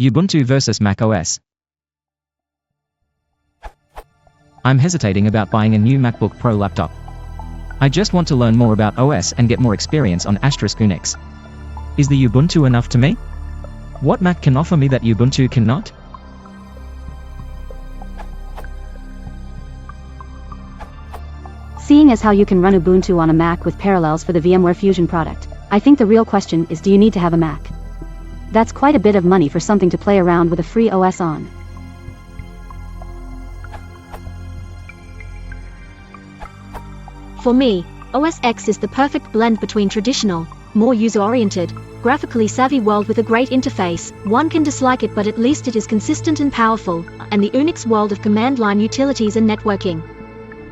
Ubuntu versus macOS. I'm hesitating about buying a new MacBook Pro laptop. I just want to learn more about OS and get more experience on *Unix. Is the Ubuntu enough to me? What Mac can offer me that Ubuntu cannot? Seeing as how you can run Ubuntu on a Mac with parallels for the VMware Fusion product, I think the real question is, do you need to have a Mac? That's quite a bit of money for something to play around with a free OS on. For me, OS X is the perfect blend between traditional, more user-oriented, graphically savvy world with a great interface. One can dislike it, but at least it is consistent and powerful, and the Unix world of command line utilities and networking.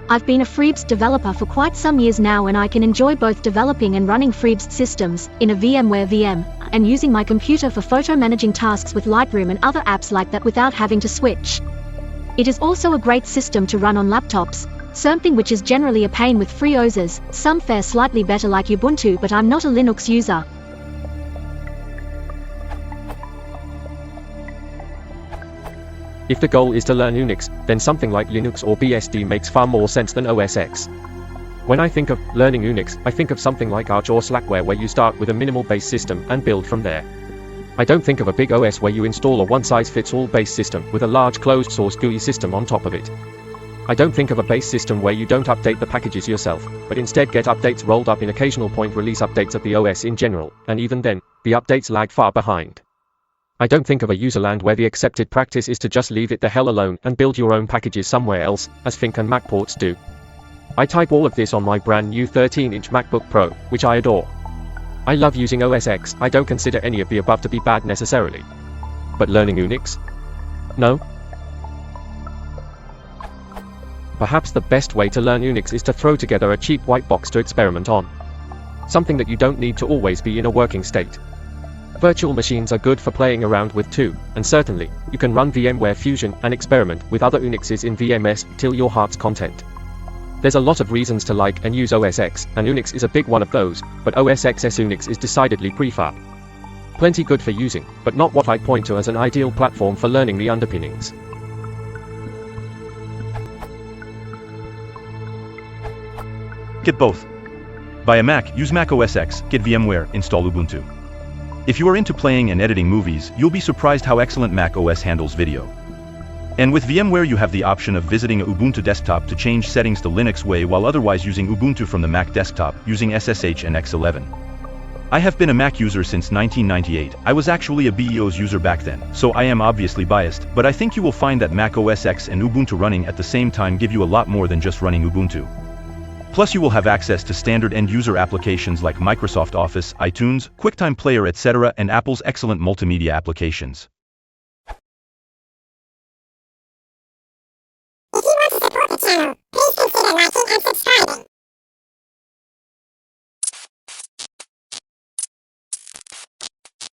I've been a FreeBSD developer for quite some years now, and I can enjoy both developing and running FreeBSD systems in a VMware VM, and using my computer for photo managing tasks with Lightroom and other apps like that without having to switch. It is also a great system to run on laptops, something which is generally a pain with free OSes. Some fare slightly better like Ubuntu, but I'm not a Linux user. If the goal is to learn Unix, then something like Linux or BSD makes far more sense than OS X. When I think of learning Unix, I think of something like Arch or Slackware, where you start with a minimal base system and build from there. I don't think of a big OS where you install a one-size-fits-all base system with a large closed-source GUI system on top of it. I don't think of a base system where you don't update the packages yourself, but instead get updates rolled up in occasional point release updates of the OS in general, and even then, the updates lag far behind. I don't think of a userland where the accepted practice is to just leave it the hell alone and build your own packages somewhere else, as Think and Mac ports do. I type all of this on my brand new 13-inch MacBook Pro, which I adore. I love using OS X. I don't consider any of the above to be bad necessarily. But learning Unix? No? Perhaps the best way to learn Unix is to throw together a cheap white box to experiment on. Something that you don't need to always be in a working state. Virtual machines are good for playing around with too, and certainly, you can run VMware Fusion and experiment with other Unixes in VMS till your heart's content. There's a lot of reasons to like and use OS X, and Unix is a big one of those, but OS X's Unix is decidedly prefab. Plenty good for using, but not what I'd point to as an ideal platform for learning the underpinnings. Get both. Buy a Mac, use Mac OS X, get VMware, install Ubuntu. If you are into playing and editing movies, you'll be surprised how excellent Mac OS handles video. And with VMware you have the option of visiting a Ubuntu desktop to change settings the Linux way while otherwise using Ubuntu from the Mac desktop, using SSH and X11. I have been a Mac user since 1998, I was actually a BEOS user back then, so I am obviously biased, but I think you will find that Mac OS X and Ubuntu running at the same time give you a lot more than just running Ubuntu. Plus you will have access to standard end-user applications like Microsoft Office, iTunes, QuickTime Player etc. and Apple's excellent multimedia applications.